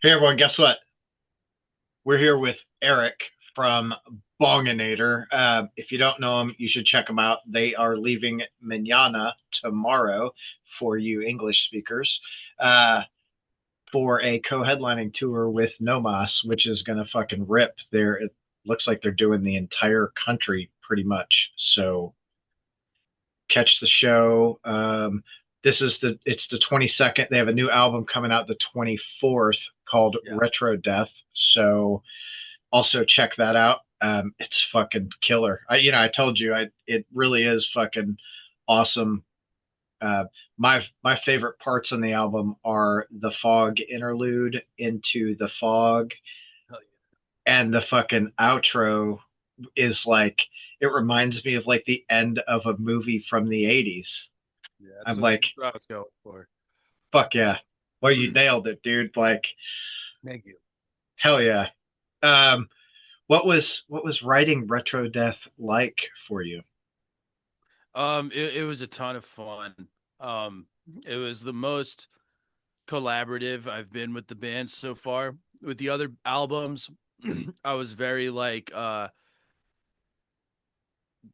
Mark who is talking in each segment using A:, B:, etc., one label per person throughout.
A: Hey everyone, guess what? We're here with Erik from Bonginator. If you don't know them, you should check them out. They are leaving Manana tomorrow for you English speakers for a co-headlining tour with Nomas, which is going to fucking rip. It looks like they're doing the entire country pretty much. So catch the show. It's the 22nd. They have a new album coming out the 24th called
B: Yeah.
A: RetroDeath. So also check that out. It's fucking killer. I told you, it really is fucking awesome. Uh, my favorite parts on the album are the fog interlude into the fog,
B: Hell
A: and the fucking outro is like it reminds me of like the end of a movie from the 80s.
B: yeah.
A: I'm
B: That's
A: like,
B: what I was going for.
A: fuck yeah. Well, you nailed it, dude. Like,
B: Thank you.
A: hell yeah. Um, what was writing Retro Death like for you?
B: It was a ton of fun. Um, it was the most collaborative I've been with the band so far. With the other albums, I was very like,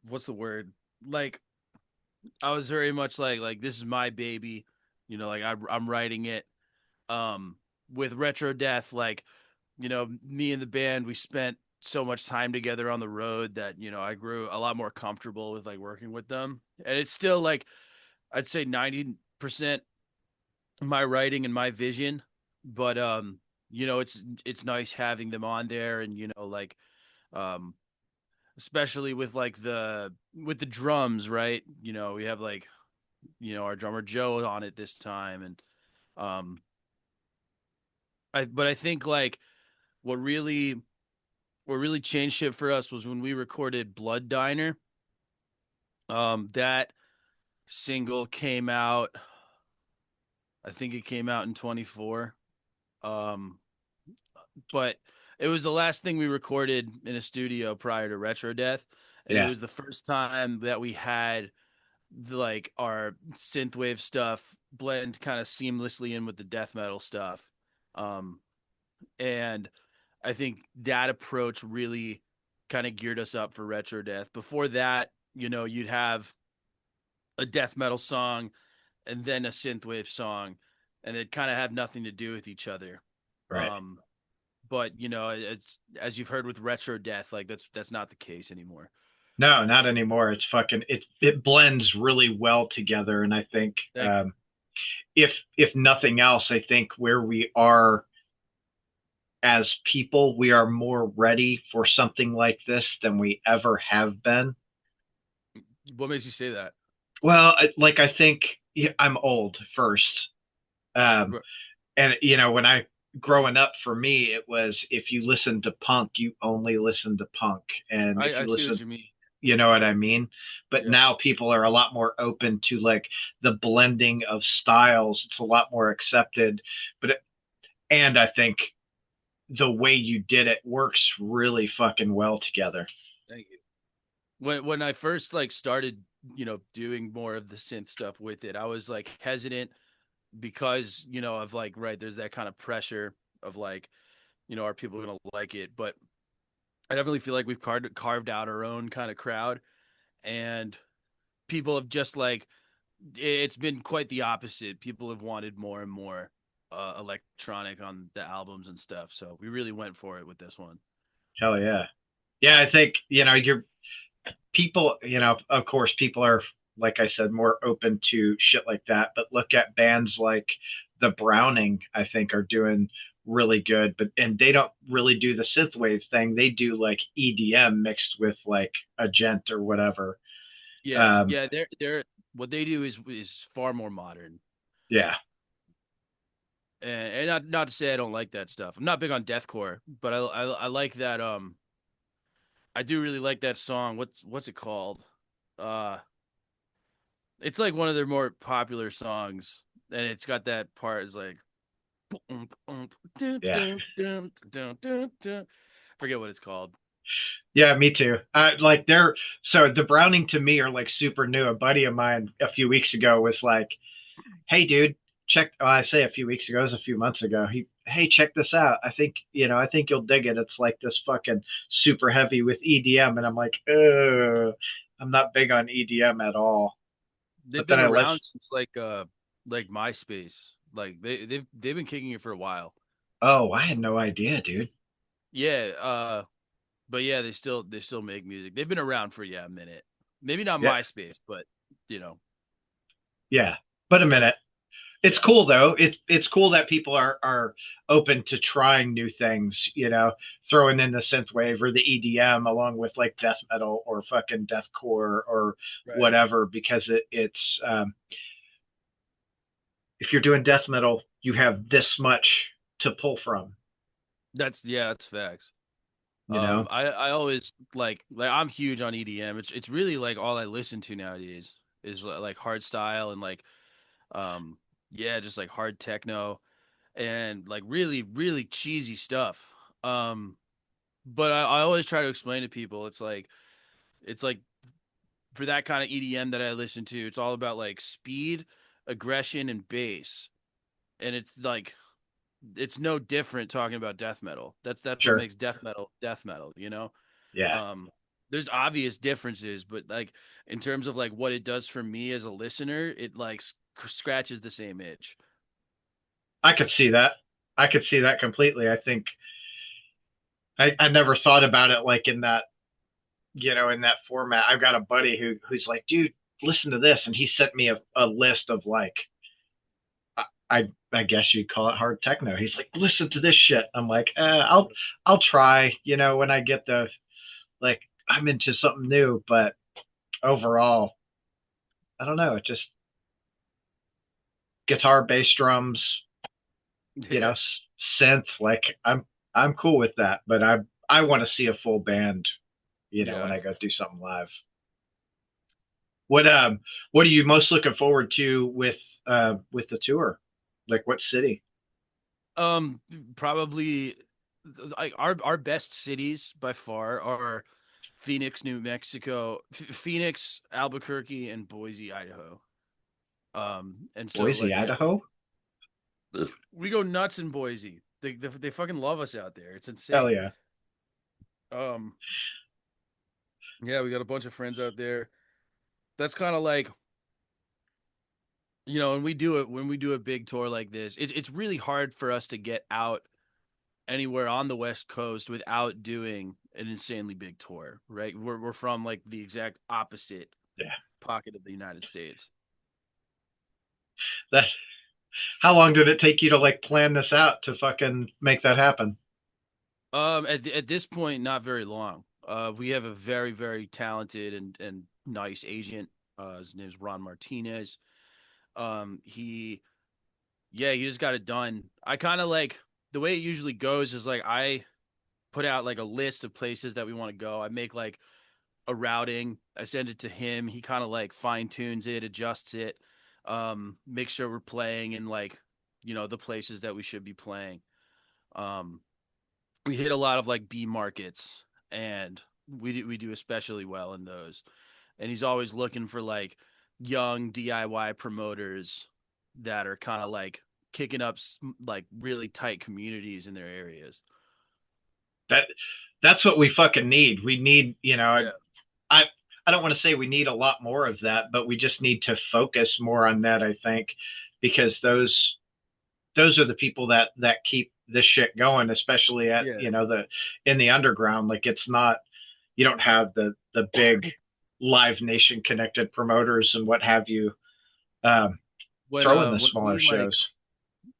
B: what's the word? Like, I was very much like this is my baby. Like I'm writing it. Um, with Retro Death, like me and the band, we spent so much time together on the road that I grew a lot more comfortable with like working with them. And it's still like I'd say 90% my writing and my vision, but it's nice having them on there, and like um especially with like the drums, right? We have like our drummer Joe on it this time, and um I think like what really what really changed shit for us was when we recorded Blood Diner. That single came out, I think it came out in 24. Um, but it was the last thing we recorded in a studio prior to Retro Death. And it
A: Yeah,
B: was the first time that we had like our synthwave stuff blend kind of seamlessly in with the death metal stuff. Um, and I think that approach really kind of geared us up for Retro Death. Before that, you'd have a death metal song and then a synthwave song, and it kind of have nothing to do with each other.
A: right.
B: Um, but it's as you've heard with Retro Death, like that's not the case anymore.
A: No, not anymore. It's fucking it blends really well together, and I think
B: Thank you.
A: if nothing else, I think where we are as people, we are more ready for something like this than we ever have been.
B: What makes you say that?
A: Well, I think yeah, I'm old first. Um, and when I growing up for me, it was if you listen to punk, you only listen to punk, and if
B: I
A: you
B: see what
A: listen,
B: you mean.
A: you know what I mean. But
B: Yeah.
A: now people are a lot more open to like the blending of styles. It's a lot more accepted. And I think the way you did it works really fucking well together.
B: Thank you. When I first like started, doing more of the synth stuff with it, I was like hesitant because, of like, right, there's that kind of pressure of like, are people gonna like it? But I definitely feel like we've carved out our own kind of crowd, and people have just like it's been quite the opposite. People have wanted more and more electronic on the albums and stuff. So we really went for it with this one.
A: Hell yeah. Yeah, I think, you're people, of course, people are, like I said, more open to shit like that. But look at bands like the Browning, I think, are doing really good. And they don't really do the synthwave thing. They do like EDM mixed with like a gent or whatever.
B: Yeah,
A: Um,
B: yeah. They're what they do is far more modern.
A: yeah.
B: And not to say I don't like that stuff. I'm not big on deathcore, but I like that. I do really like that song. What's it called? Uh, it's like one of their more popular songs, and it's got that part. It's like
A: Yeah.
B: forget what it's called.
A: Yeah, me too. Like so the Browning to me are like super new. A buddy of mine a few weeks ago was like, "Hey, dude. check. Oh, I say a few weeks ago, it was a few months ago. Hey, check this out. I think you'll dig it. It's like this fucking super heavy with EDM, and I'm like, I'm not big on EDM at all.
B: They've
A: But then
B: been
A: I
B: around
A: list.
B: since like MySpace. Like they've been kicking it for a while.
A: Oh, I had no idea, dude.
B: Yeah, but yeah, they still make music. They've been around for yeah a minute. Maybe not
A: Yeah,
B: MySpace, but you know,
A: yeah. But a minute. It's
B: yeah,
A: cool though. It's cool that people are open to trying new things. Throwing in the synthwave or the EDM along with like death metal or fucking deathcore or
B: right.
A: whatever, because it's if you're doing death metal, you have this much to pull from.
B: That's facts.
A: You know,
B: I always like I'm huge on EDM. It's really like all I listen to nowadays is like hard style and like um yeah, just like hard techno and like really cheesy stuff. Um, but I always try to explain to people it's like for that kind of EDM that I listen to, it's all about like speed, aggression, and bass. And it's like it's no different talking about death metal. That's what
A: sure,
B: makes death metal, you know?
A: yeah,
B: Um there's obvious differences, but like in terms of like what it does for me as a listener, it like scratches the same itch.
A: I could see that. I could see that completely. I think I never thought about it like in that in that format. I've got a buddy who's like, dude, listen to this, and he sent me a list of like I guess you'd call it hard techno. He's like, listen to this shit. I'm like, I'll try. When I get the like, I'm into something new, but overall, I don't know. It just guitar, bass, drums,
B: Yeah.
A: synth. Like, I'm cool with that, but I want to see a full band. When
B: Yeah.
A: I go do something live. What what are you most looking forward to with the tour? Like, what city?
B: Um, Probably like our best cities by far are Phoenix, New Mexico, Phoenix, Albuquerque, and Boise, Idaho. And so
A: Boise,
B: like yeah,
A: Idaho.
B: we go nuts in Boise. They fucking love us out there. It's
A: Hell
B: insane.
A: yeah.
B: Um, yeah, we got a bunch of friends out there. That's kind of like when we do a big tour like this, it's really hard for us to get out anywhere on the West Coast without doing an insanely big tour, right? We're from like the exact opposite
A: Yeah.
B: pocket of the United States.
A: That How long did it take you to like plan this out to fucking make that happen?
B: At this point, not very long. We have a very talented and nice agent. His name's Ron Martinez. He yeah, he just got it done. I kind of like the way it usually goes is like I put out like a list of places that we want to go. I make like a routing. I send it to him. He kind of like fine tunes it, adjusts it, make sure we're playing in like the places that we should be playing. Um, we hit a lot of like B markets, and we do especially well in those. And he's always looking for like young DIY promoters that are kind of like kicking up like really tight communities in their areas.
A: That that's what we fucking need. We need,
B: Yeah,
A: I I don't want to say we need a lot more of that, but we just need to focus more on that, I think, because those are the people that keep this shit going, especially at,
B: yeah.
A: the in the underground. Like, it's not, you don't have the big Live Nation connected promoters and what have you, um, throwing the
B: When
A: smaller
B: we like
A: shows.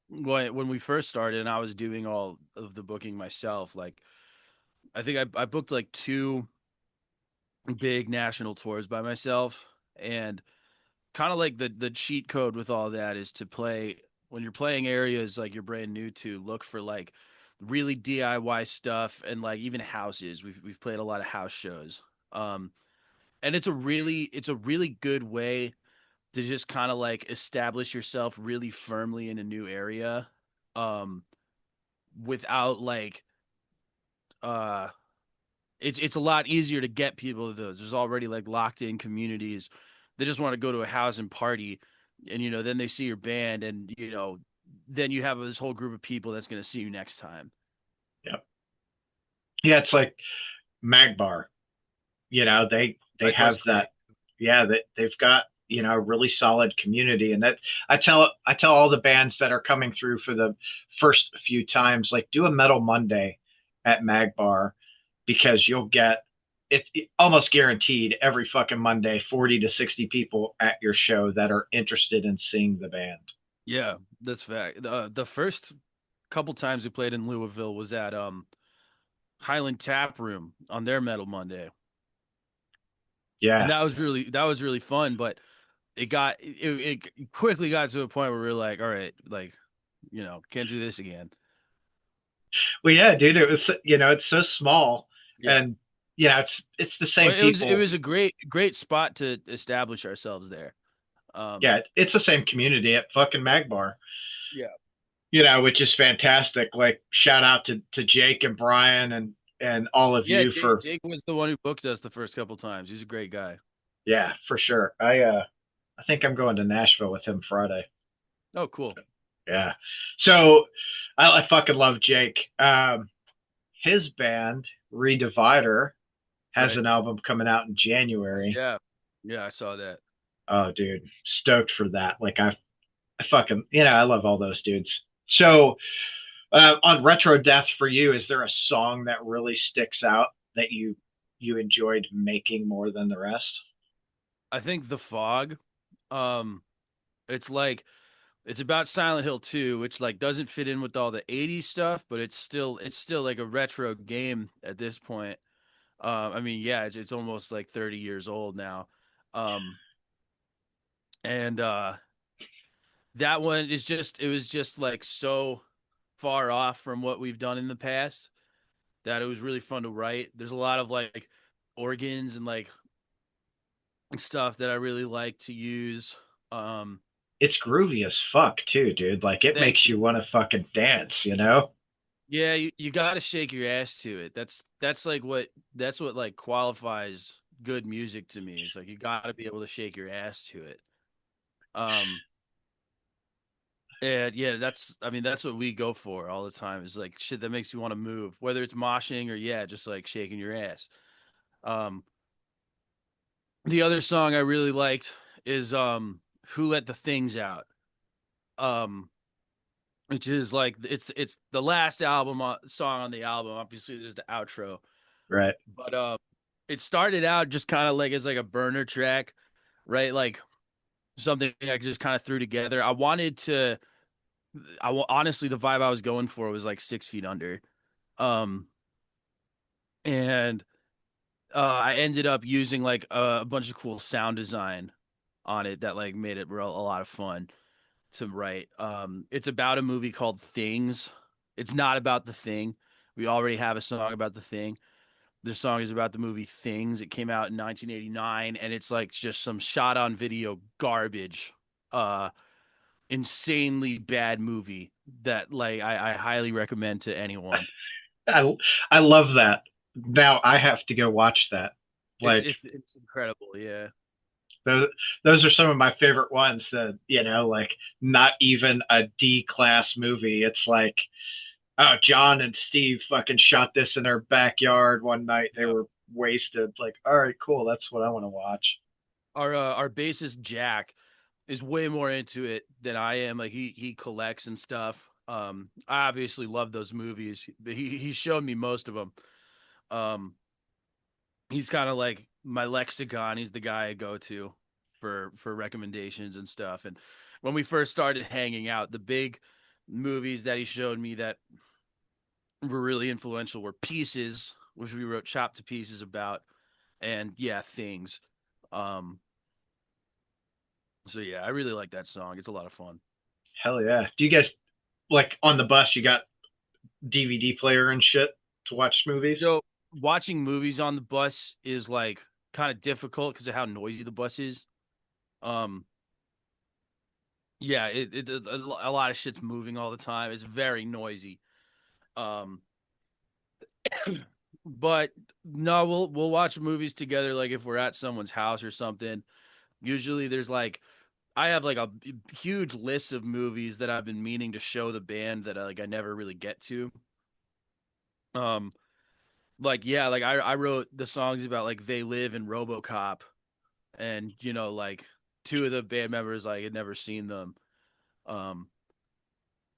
B: when we first started and I was doing all of the booking myself, like I think I booked like two big national tours by myself, and kind of like the cheat code with all that is to play when you're playing areas like you're brand new to look for like really DIY stuff and like even houses. We've played a lot of house shows. Um and it's a really good way to just kind of like establish yourself really firmly in a new area um without like uh it's a lot easier to get people to those. There's already like locked in communities. They just want to go to a house and party. and then they see your band, and then you have this whole group of people that's going to see you next time.
A: Yep. Yeah, it's like MagBar. They
B: Magbar's
A: have that.
B: great.
A: Yeah, that they've got a really solid community, and that I tell all the bands that are coming through for the first few times, like, do a Metal Monday at MagBar, because you'll get it almost guaranteed every fucking Monday 40 to 60 people at your show that are interested in seeing the band.
B: Yeah, that's fact. The first couple times we played in Louisville was at Highland Taproom on their Metal Monday, and
A: Yeah.
B: that was really fun. But it quickly got to a point where we were like, all right, like, can't do this again.
A: Well, yeah, dude, it was, it's so small,
B: Yeah,
A: and it's the same
B: but it
A: people.
B: was a great spot to establish ourselves there. Um,
A: Yeah, it's the same community at fucking Magbar,
B: yeah,
A: which is fantastic. Like, shout out to Jake and Brian and all of
B: yeah.
A: you
B: Jake,
A: for,
B: Jake was the one who booked us the first couple times. He's a great guy.
A: yeah, for sure. I think I'm going to Nashville with him Friday.
B: Oh, cool.
A: Yeah. So I fucking love Jake. His band Redivider has
B: Right.
A: an album coming out in January.
B: Yeah, yeah. I saw that.
A: Oh, dude, stoked for that. Like, I fucking, I love all those dudes. So, on Retro Death, for you, is there a song that really sticks out that you enjoyed making more than the rest?
B: I think the fog. Um, it's like it's about Silent Hill 2, which like doesn't fit in with all the 80s stuff, but it's still like a retro game at this point. I mean, yeah, it's almost like 30 years old now. Um, and that one is just it was just like so far off from what we've done in the past that it was really fun to write. There's a lot of like organs and like stuff that I really like to use. Um,
A: It's groovy as fuck too, dude. Like, it
B: Thank
A: makes
B: you.
A: you want to fucking dance.
B: Yeah, you got to shake your ass to it. That's what like qualifies good music to me. It's like you got to be able to shake your ass to it. Um, and yeah, that's what we go for all the time. Is like shit that makes you want to move, whether it's moshing or yeah, just like shaking your ass. Um, the other song I really liked is "Who Let the Things Out," um, which is like it's the last album song on the album. Obviously, there's the outro,
A: Right.
B: but it started out just kind of like as like a burner track, right? Like something I just kind of threw together. Honestly, the vibe I was going for was like 6 feet under. Um, and I ended up using like a bunch of cool sound design on it that like made it a lot of fun to write. It's about a movie called Things. It's not about the thing. We already have a song about the thing. This song is about the movie Things. It came out in 1989, and it's like just some shot on video garbage. Uh, Insanely bad movie that like I highly recommend to anyone.
A: I I love that. Now I have to go watch that.
B: It's
A: Like,
B: it's it's incredible. Yeah.
A: those those are some of my favorite ones that, like, not even a D class movie. It's like, oh, John and Steve fucking shot this in their backyard one night. They
B: Yeah.
A: were wasted. Like, all right, cool. That's what I want to watch.
B: Our bassist Jack is way more into it than I am. Like he collects and stuff. I obviously love those movies. He showed me most of them. Um, he's kind of like my lexicon. He's the guy I go to for recommendations and stuff. And when we first started hanging out, the big movies that he showed me that were really influential were Pieces, which we wrote Chop to Pieces about, and yeah, Things. Um, so yeah, I really like that song. It's a lot of fun.
A: Hell yeah. Do you guys, like, on the bus, you got DVD player and shit to watch movies?
B: So watching movies on the bus is like kind of difficult because of how noisy the bus is. Um, yeah, a lot of shit's moving all the time. It's very noisy. Um, but no, we'll watch movies together. Like if we're at someone's house or something. Usually there's like I have like a huge list of movies that I've been meaning to show the band that I never really get to. Um, like yeah, like I wrote the songs about like They Live and RoboCop, and like two of the band members like had never seen them. Um,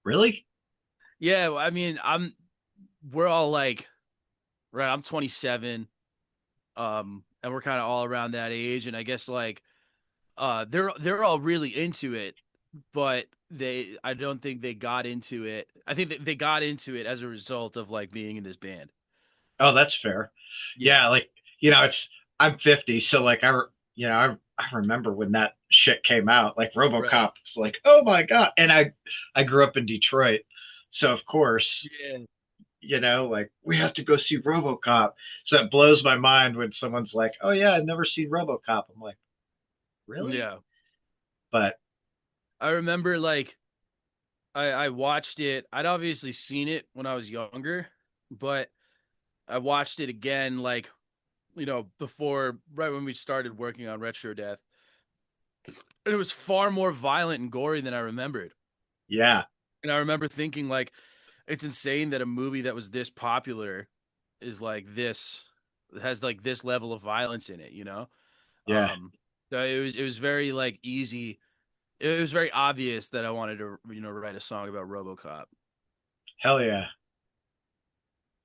A: Really?
B: yeah, I mean we're all like right. I'm 27, and we're kind of all around that age, and I guess like they're all really into it, but I don't think they got into it. I think that they got into it as a result of like being in this band.
A: Oh, that's fair.
B: Yeah,
A: Yeah, like it's I'm 50, so like I remember when that shit came out, like
B: right.
A: RoboCop was like, oh my God. And I grew up in Detroit, so of course,
B: Yeah,
A: like we have to go see RoboCop. So it blows my mind when someone's like, oh yeah, I've never seen RoboCop. I'm like, really?
B: yeah.
A: But
B: I remember like I watched it. I'd obviously seen it when I was younger, but I watched it again like before right when we started working on Retro Death, and it was far more violent and gory than I remembered.
A: yeah,
B: And I remember thinking like it's insane that a movie that was this popular is like this has like this level of violence in it.
A: yeah,
B: Um so it was very like easy. It was very obvious that I wanted to write a song about RoboCop.
A: hell yeah.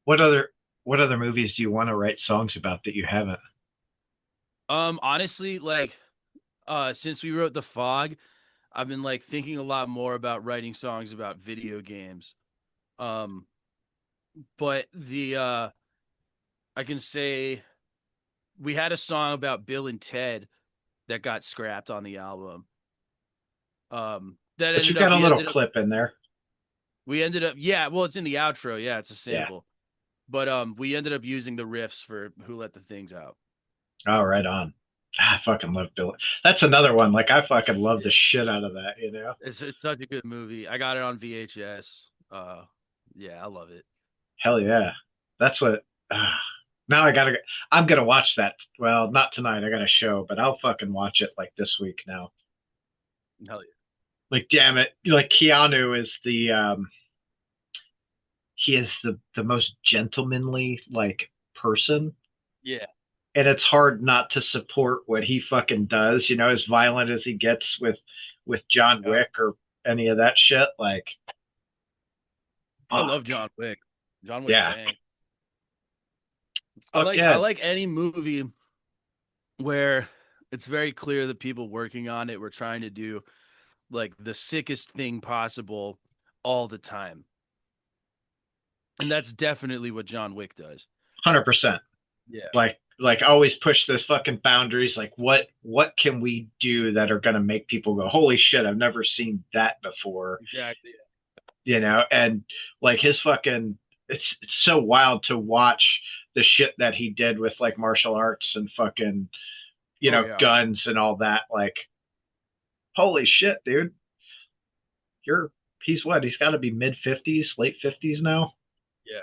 A: What other what other movies do you want to write songs about that you haven't?
B: Honestly, like since we wrote The Fog, I've been like thinking a lot more about writing songs about video games. Um but the I can say we had a song about Bill and Ted that got scrapped on the album. That
A: But you
B: ended
A: got
B: up
A: a
B: we
A: little
B: ended up
A: clip in there.
B: we ended up yeah, well it's in the outro, yeah, it's a
A: Yeah.
B: sample. But we ended up using the riffs for Who Let the Things Out.
A: Oh, right on. I fucking love Billy. That's another one. Like I fucking love
B: Yeah.
A: the shit out of that.
B: It's such a good movie. I got it on VHS. Yeah, I love it.
A: Hell yeah. That's what. Uh, now I'm gonna watch that. Well, not tonight. I got a show, but I'll fucking watch it like this week now.
B: Hell
A: Like, damn it. Like Keanu is he is the most gentlemanly like person,
B: yeah.
A: and it's hard not to support what he fucking does. As violent as he gets with John
B: Yeah.
A: Wick or any of that shit. Like,
B: I
A: fuck.
B: love John Wick. John Wick
A: Yeah.
B: bang. I
A: Fuck
B: like I
A: yeah.
B: like any movie where it's very clear that people working on it were trying to do like the sickest thing possible all the time. And that's definitely what John Wick does.
A: 100%.
B: Yeah,
A: Like always push those fucking boundaries. Like what can we do that are gonna make people go, holy shit, I've never seen that before.
B: exactly.
A: And like his fucking it's so wild to watch the shit that he did with like martial arts and fucking,
B: Oh yeah.
A: guns and all that. Like, holy shit, dude. You're he's what? He's gotta be mid 50s, late 50s now.
B: Yeah.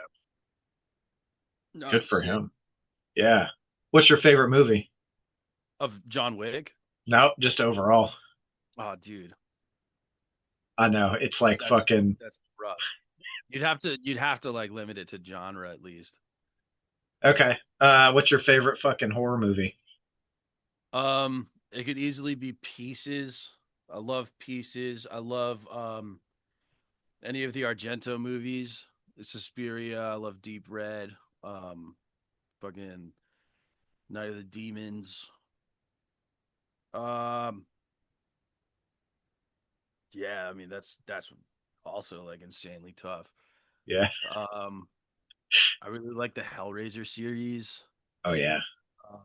B: No,
A: Good
B: it's
A: for
B: sick.
A: him. Yeah. What's your favorite movie?
B: Of John Wick.
A: Nope, just overall.
B: Oh, dude,
A: I know. It's like
B: that's
A: fucking
B: that's rough. You'd have to like limit it to genre at least.
A: okay. What's your favorite fucking horror movie?
B: It could easily be Pieces. I love Pieces. I love any of the Argento movies. Suspiria. I love Deep Red. Um, fucking Night of the Demons. Um, yeah, I mean that's also like insanely tough.
A: Yeah.
B: Um, I really like the Hellraiser series.
A: Oh yeah.
B: Um,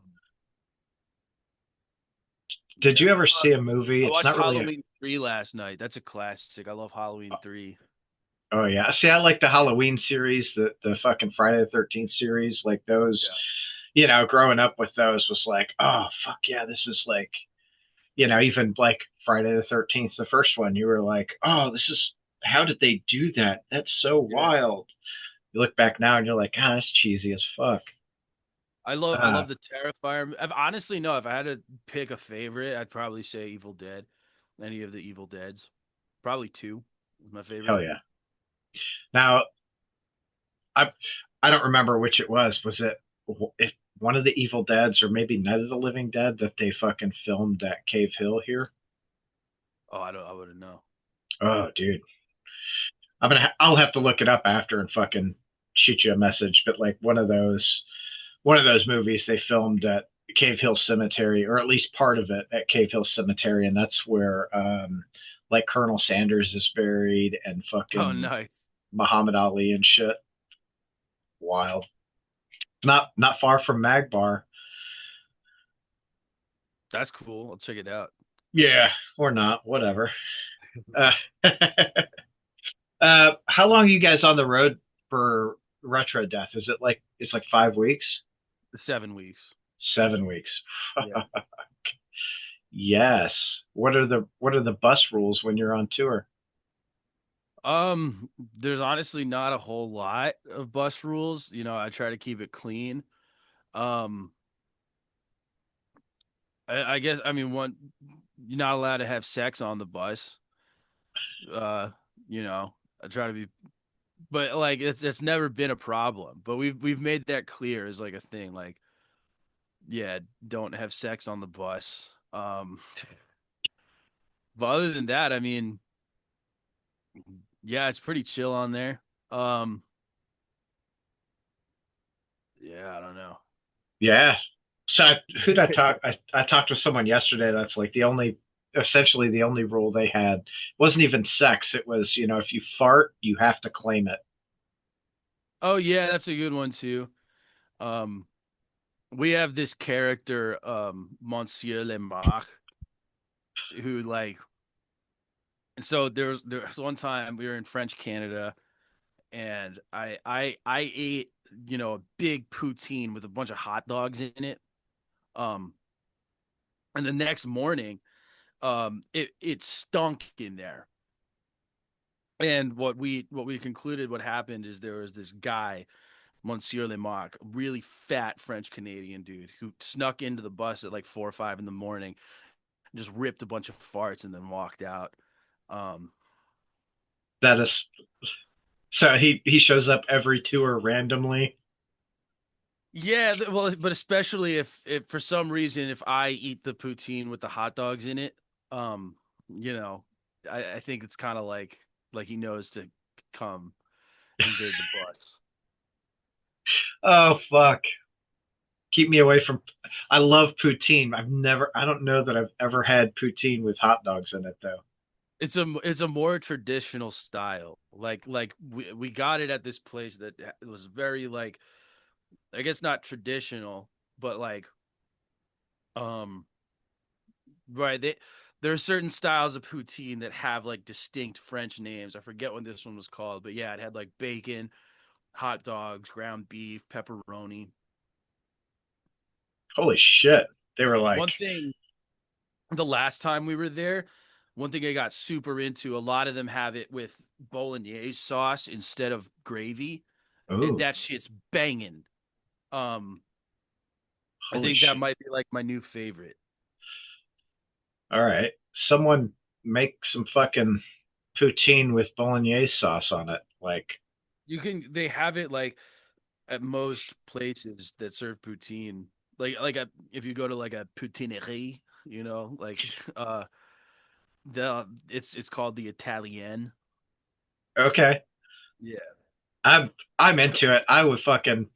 A: Did
B: yeah,
A: you ever see a movie?
B: I
A: It's
B: watched
A: not really a
B: Halloween 3 last night. That's a classic. I love Halloween 3.
A: oh yeah. See, I like the Halloween series, the fucking Friday the 13th series, like those,
B: Yeah.
A: growing up with those was like, oh fuck yeah, this is like, even like Friday the 13th, the first one, you were like, oh, this is how did they do that? That's so
B: Yeah.
A: wild. You look back now and you're like, ah, that's cheesy as fuck.
B: I love the Terrifier. Honestly, no, if I had to pick a favorite, I'd probably say Evil Dead. Any of the Evil Deads. Probably two was my favorite.
A: Hell yeah. Now, I I don't remember which it was. Was it if one of the Evil Deads or maybe Night of the Living Dead that they fucking filmed at Cave Hill here?
B: Oh, I wouldn't know.
A: Oh, dude. I'll have to look it up after and fucking shoot you a message. But like one of those movies they filmed at Cave Hill Cemetery, or at least part of it at Cave Hill Cemetery, and that's where like Colonel Sanders is buried and
B: Oh,
A: fucking
B: nice.
A: Muhammad Ali and shit. Wild. Not far from Magbar.
B: That's cool. I'll check it out.
A: Yeah, or not, whatever. Uh, how long are you guys on the road for Retro Death? Is it like it's like 5 weeks?
B: 7 weeks.
A: 7 weeks.
B: Yeah.
A: Yes. What are the bus rules when you're on tour?
B: There's honestly not a whole lot of bus rules. I try to keep it clean. Um, I guess I mean one, you're not allowed to have sex on the bus. Uh, I try to be, but like it's never been a problem. But we've made that clear as like a thing. Like, yeah, don't have sex on the bus. But other than that, I mean, yeah, it's pretty chill on there. Um, yeah, I don't know.
A: Yeah. So who'd I talk? I talked with someone yesterday that's like essentially the only rule they had wasn't even sex. It was, if you fart, you have to claim it.
B: Oh yeah, that's a good one too. Um, we have this character, Monsieur Le Marc, who like. So there's one time we were in French Canada, and I ate a big poutine with a bunch of hot dogs in it. Um, and the next morning, it stunk in there. And what we concluded what happened is there was this guy, Monsieur Lemarque, a really fat French Canadian dude who snuck into the bus at like 4 or 5 in the morning, just ripped a bunch of farts and then walked out. Um,
A: That is so he shows up every tour randomly.
B: yeah, well, but especially if for some reason if I eat the poutine with the hot dogs in it, um, you know, I think it's kind of like he knows to come invade the bus.
A: Oh fuck. Keep me away from I love poutine. I don't know that I've ever had poutine with hot dogs in it though.
B: It's a more traditional style. Like we got it at this place that was very like, I guess not traditional, but like um right, there are certain styles of poutine that have like distinct French names. I forget what this one was called, but yeah, it had like bacon, hot dogs, ground beef, pepperoni.
A: Holy shit. They were
B: One
A: like,
B: thing, the last time we were there, one thing I got super into, a lot of them have it with bolognese sauce instead of gravy.
A: "Ooh,
B: That shit's banging. Um, I
A: holy
B: think that
A: shit.
B: might be like my new favorite.
A: All right. Someone make some fucking poutine with bolognese sauce on it. Like,
B: They have it like at most places that serve poutine. If you go to like a poutinerie, like it's called the Italienne.
A: okay.
B: Yeah.
A: I'm into it. I would fucking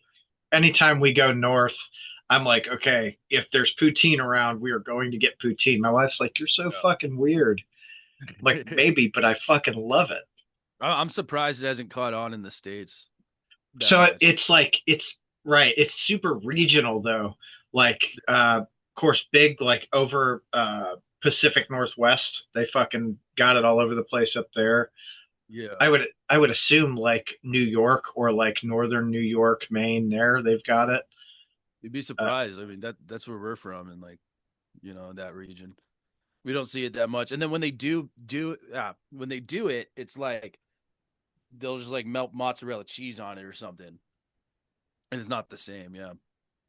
A: anytime we go north, I'm like, okay, if there's poutine around, we are going to get poutine. My wife's like, you're so fucking weird. I'm like,
B: Yeah.
A: maybe, but I fucking love it.
B: I'm surprised it hasn't caught on in the States that
A: So
B: much.
A: it's like it's right. It's super regional though. Like, of course, big like over Pacific Northwest. They fucking got it all over the place up there.
B: Yeah.
A: I would assume like New York or like northern New York, Maine. There, they've got it.
B: You'd be
A: Uh,
B: surprised. I mean, that's where we're from, and like, that region. We don't see it that much. And then when they do it, it's like they'll just like melt mozzarella cheese on it or something. And it's not the same, yeah.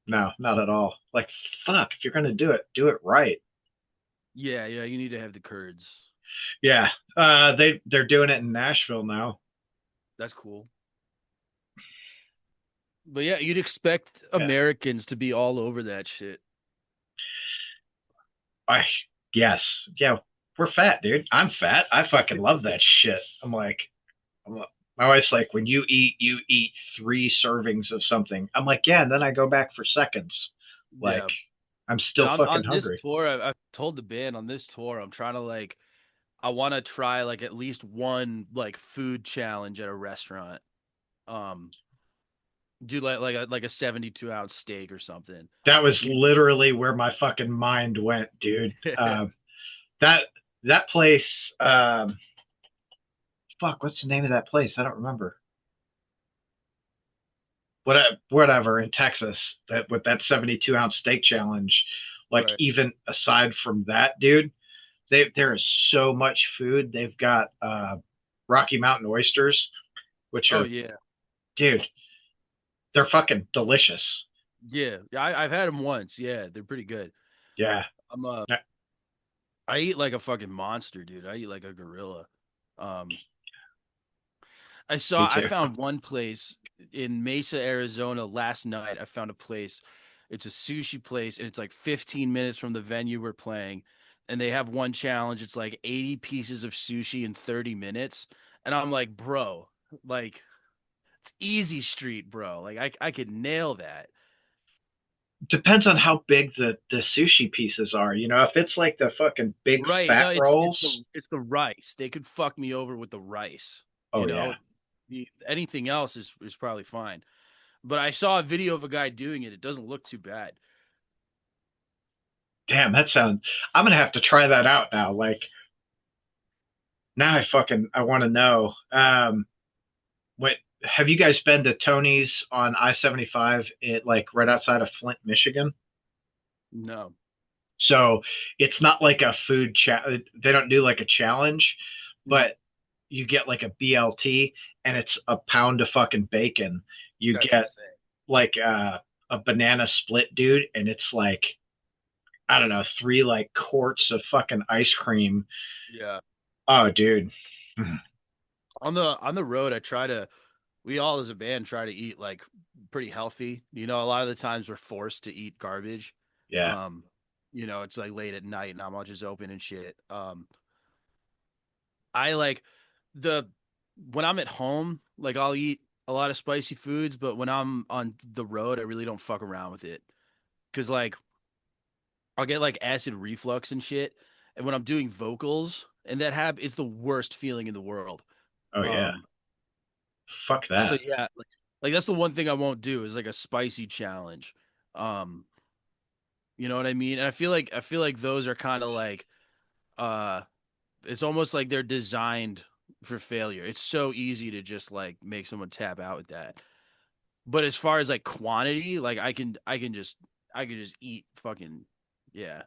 A: no, not at all. Like, fuck. If you're gonna do it right.
B: Yeah, yeah, you need to have the curds.
A: Yeah, they're doing it in Nashville now.
B: That's cool. But yeah, you'd expect
A: Yeah,
B: Americans to be all over that shit.
A: I yes, yeah, we're fat, dude. I'm fat. I fucking love that shit. My wife's like, when you eat three servings of something. I'm like, yeah, and then I go back for seconds. Like,
B: Yeah.
A: I'm still
B: Yeah,
A: fucking
B: on this
A: hungry.
B: tour, I've told the band on this tour, I'm trying to like, I want to try like at least one like food challenge at a restaurant. Um, do like a 72-ounce steak or something.
A: That was
B: You
A: literally where my fucking mind went, dude. That that place, fuck, what's the name of that place? I don't remember. Whatever in Texas, that with that 72-ounce steak challenge. Like,
B: right.
A: even aside from that, dude, there is so much food. They've got Rocky Mountain oysters, which
B: Oh
A: are,
B: yeah,
A: dude, they're fucking delicious.
B: yeah. Yeah, I've had them once. Yeah, they're pretty good.
A: Yeah,
B: I'm I eat like a fucking monster, dude. I eat like a gorilla. Um,
A: me
B: I
A: too.
B: found one place in Mesa, Arizona last night. I found a place. It's a sushi place, and it's like 15 minutes from the venue we're playing. And they have one challenge. It's like 80 pieces of sushi in 30 minutes. And I'm like, bro, like it's easy street, bro. Like I could nail that.
A: Depends on how big the sushi pieces are. If it's like the fucking big
B: Right.
A: fat
B: No,
A: rolls.
B: it's the rice. They could fuck me over with the rice.
A: Oh
B: You
A: yeah,
B: know, anything else is probably fine. But I saw a video of a guy doing it. It doesn't look too bad.
A: damn, that sounds. I'm gonna have to try that out now. Like, now I want to know. What have you guys been to Tony's on I-75? It like right outside of Flint, Michigan.
B: No.
A: So it's not like a food chat. They don't do like a challenge,
B: Mhm.
A: but you get like a BLT, and it's a pound of fucking bacon. You
B: That's
A: get
B: insane.
A: like a banana split, dude, and it's like, I don't know, three like quarts of fucking ice cream.
B: Yeah.
A: Oh, dude.
B: On the road, I try to we all as a band try to eat like pretty healthy. You know, a lot of the times we're forced to eat garbage.
A: Yeah.
B: Um, it's like late at night, not much is open and shit. I like the when I'm at home, like I'll eat a lot of spicy foods, but when I'm on the road, I really don't fuck around with it. Cause like I'll get like acid reflux and shit. And when I'm doing vocals, and that it's the worst feeling in the world.
A: Oh yeah.
B: Um,
A: Fuck
B: so
A: that.
B: yeah, like that's the one thing I won't do is like a spicy challenge. Um, you know what I mean? And I feel like those are kind of like uh it's almost like they're designed for failure. It's so easy to just like make someone tap out with that. But as far as like quantity, like I can just eat fucking yeah.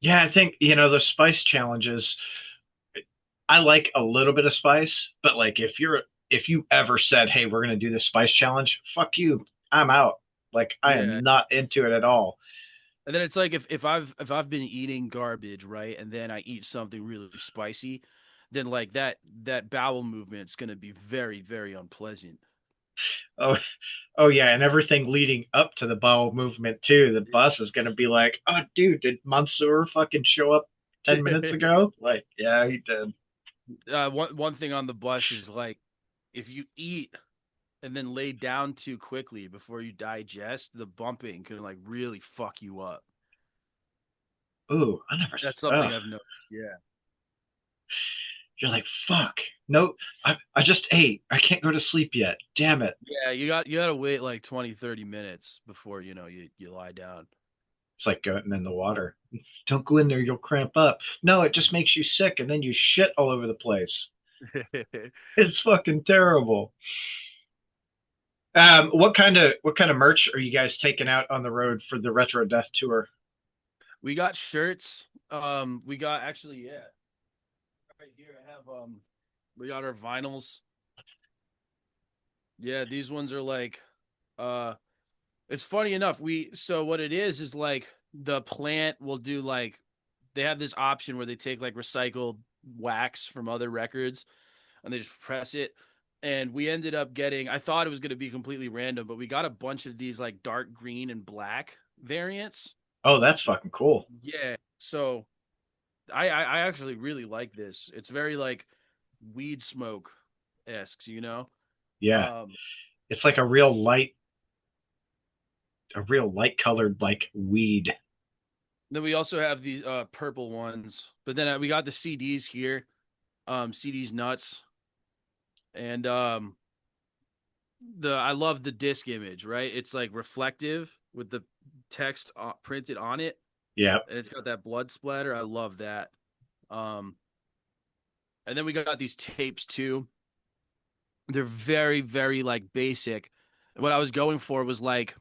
A: Yeah, I think, the spice challenges, I like a little bit of spice, but like, if you ever said, "Hey, we're gonna do this spice challenge," fuck you, I'm out. Like, I
B: Yeah.
A: am not into it at all.
B: And then it's like if I've been eating garbage, right, and then I eat something really spicy, then like that bowel movement's gonna be very, very unpleasant.
A: Oh, oh yeah, and everything leading up to the bowel movement too. The bus is gonna be like, "Oh, dude, did Mansoor fucking show up 10 minutes ago?" Like, yeah, he did.
B: One thing on the bus is like if you eat and then lay down too quickly before you digest, the bumping can like really fuck you up.
A: Ooh, I never.
B: That's something
A: Ugh.
B: I've noticed. Yeah.
A: You're like, fuck. No, I just ate. I can't go to sleep yet. Damn it.
B: Yeah, you got to wait like 20, 30 minutes before, you lie down.
A: It's like going in the water. Don't go in there, you'll cramp up. No, it just makes you sick, and then you shit all over the place. It's fucking terrible. What kind of merch are you guys taking out on the road for the Retro Death tour?
B: We got shirts. We got actually, yeah. Right here I have we got our vinyls. Yeah, these ones are like uh it's funny enough. We so what it is like the plant will do like they have this option where they take like recycled wax from other records and they just press it. And we ended up getting, I thought it was going to be completely random, but we got a bunch of these like dark green and black variants.
A: Oh, that's fucking cool.
B: Yeah. So I actually really like this. It's very like weed smoke esque, you know?
A: Yeah.
B: Um,
A: It's like a real light colored like weed.
B: then we also have the purple ones, but then we got the CDs here. CDs nuts. And the I love the disc image, right? It's like reflective with the text printed on it,
A: Yeah.
B: and it's got that blood splatter. I love that. Um, and then we got these tapes too. They're very, very like basic. What I was going for was like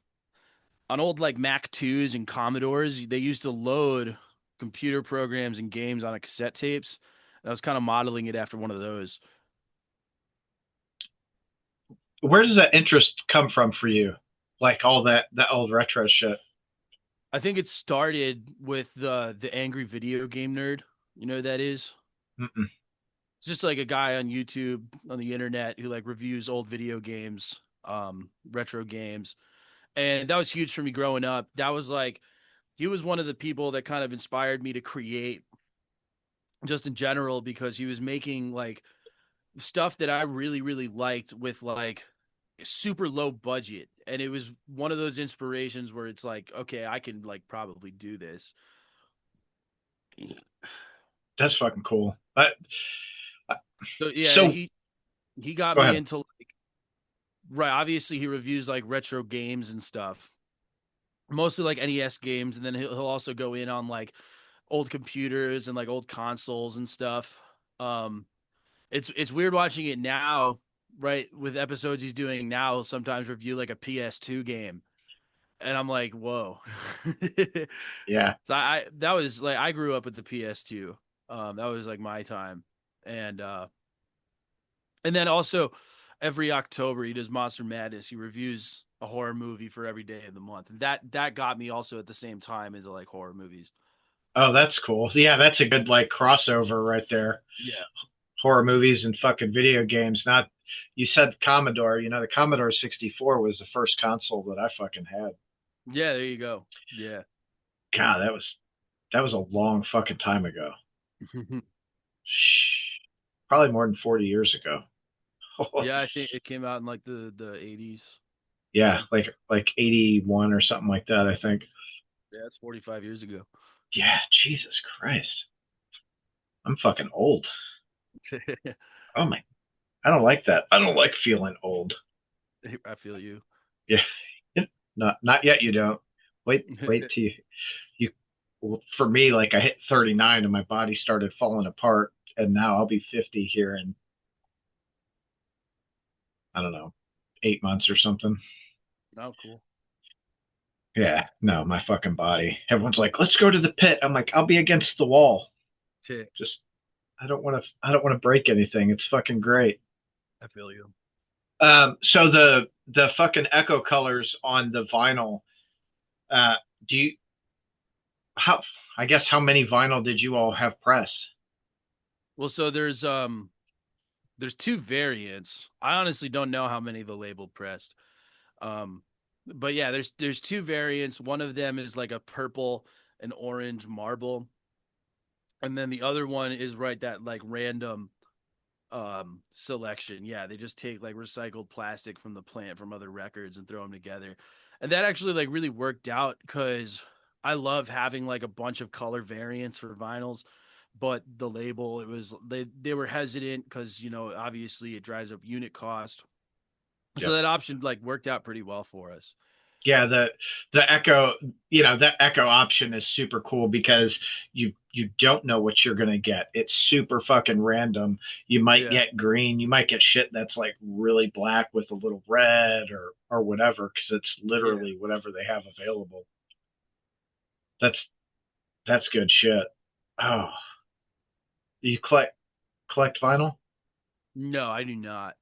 B: on old like Mac 2s and Commodores, they used to load computer programs and games on a cassette tapes. And I was kind of modeling it after one of those.
A: Where does that interest come from for you? Like all that old retro shit.
B: I think it started with the angry video game nerd. You know who that is?
A: Mm-mm.
B: It's just like a guy on YouTube on the internet who like reviews old video games, retro games. And that was huge for me growing up. That was like he was one of the people that kind of inspired me to create just in general because he was making like stuff that I really, really liked with like super low budget. And it was one of those inspirations where it's like, okay, I can like probably do this.
A: That's fucking cool. I-
B: So yeah,
A: so
B: he got
A: go
B: me
A: ahead.
B: into like right. Obviously, he reviews like retro games and stuff, mostly like NES games, and then he'll also go in on like old computers and like old consoles and stuff. Um, it's weird watching it now, right? With episodes he's doing now, he'll sometimes review like a PS2 game, and I'm like, whoa.
A: Yeah.
B: So I that was like I grew up with the PS2. That was like my time, and then also every October he does Monster Madness. He reviews a horror movie for every day of the month. And that got me also at the same time into like horror movies.
A: Oh, that's cool. Yeah, that's a good like crossover right there.
B: Yeah.
A: Horror movies and fucking video games. Not you said Commodore, the Commodore 64 was the first console that I fucking had.
B: Yeah, there you go. Yeah.
A: God, that was a long fucking time ago. Probably more than 40 years ago.
B: Yeah, I think it came out in like the 80s.
A: Yeah,
B: Yeah.
A: like 81 or something like that, I think.
B: Yeah, it's 45 years ago.
A: Yeah, Jesus Christ. I'm fucking old. Oh my, I don't like that. I don't like feeling old.
B: I feel you.
A: Yeah. Not yet you don't. Wait till you well, for me like I hit 39 and my body started falling apart and now I'll be 50 here in I don't know, 8 months or something.
B: Oh, cool.
A: Yeah, no, my fucking body. Everyone's like, "Let's go to the pit." I'm like, "I'll be against the wall."
B: Tick.
A: Just I don't want to break anything. It's fucking great.
B: I feel you.
A: So the fucking echo colors on the vinyl, uh, do you how I guess how many vinyl did you all have pressed?
B: Well, so there's two variants. I honestly don't know how many the label pressed. Um, but yeah, there's two variants. One of them is like a purple and orange marble, and then the other one is right that like random selection. Yeah, they just take like recycled plastic from the plant from other records and throw them together. And that actually like really worked out cuz I love having like a bunch of color variants for vinyls, but the label it was they were hesitant cuz obviously it drives up unit cost. So
A: Yep.
B: that option like worked out pretty well for us.
A: Yeah, the echo, that echo option is super cool because you don't know what you're gonna get. It's super fucking random. You might
B: Yeah.
A: get green, you might get shit that's like really black with a little red or whatever, because it's
B: Yeah.
A: literally whatever they have available. That's good shit. Oh, you collect vinyl?
B: No, I do not.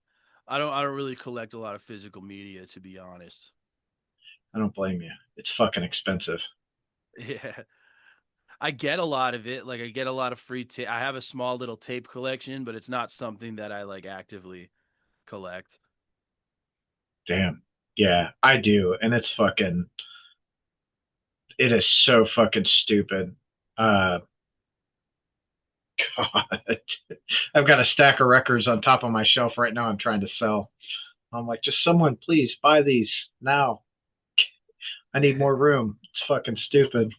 B: I don't really collect a lot of physical media to be honest.
A: I don't blame you. It's fucking expensive.
B: Yeah. I get a lot of it. Like I get a lot of free tape. I have a small little tape collection, but it's not something that I like actively collect.
A: Damn. Yeah, I do. And it is so fucking stupid. Uh, God. I've got a stack of records on top of my shelf right now I'm trying to sell. I'm like, just someone please buy these now. I need more room. It's fucking stupid.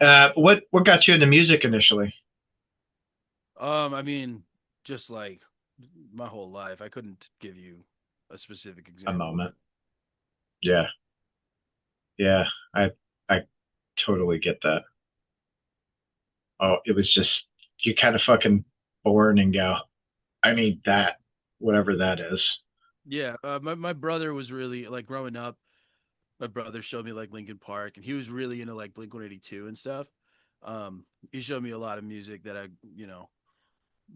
A: What got you into music initially?
B: I mean, just like my whole life, I couldn't give you a specific
A: A
B: example,
A: moment.
B: but
A: Yeah, yeah. I totally get that. Oh, it was just you kind of fucking born and go, I need that, whatever that is.
B: yeah, my brother was really like growing up. My brother showed me like Linkin Park, and he was really into like Blink-182 and stuff. He showed me a lot of music that I, you know,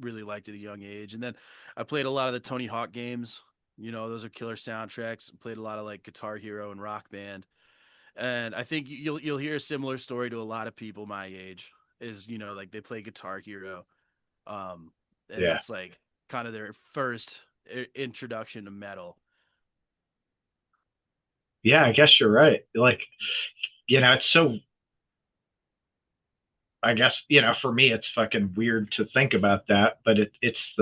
B: really liked at a young age. And then I played a lot of the Tony Hawk games. You know, those are killer soundtracks. Played a lot of like Guitar Hero and Rock Band. And I think you'll hear a similar story to a lot of people my age. Is you know like they play Guitar Hero, um, and
A: Yeah,
B: that's like kind of their first introduction to metal.
A: yeah. I guess you're right. Like, it's so. I guess for me, it's fucking weird to think about that, but it's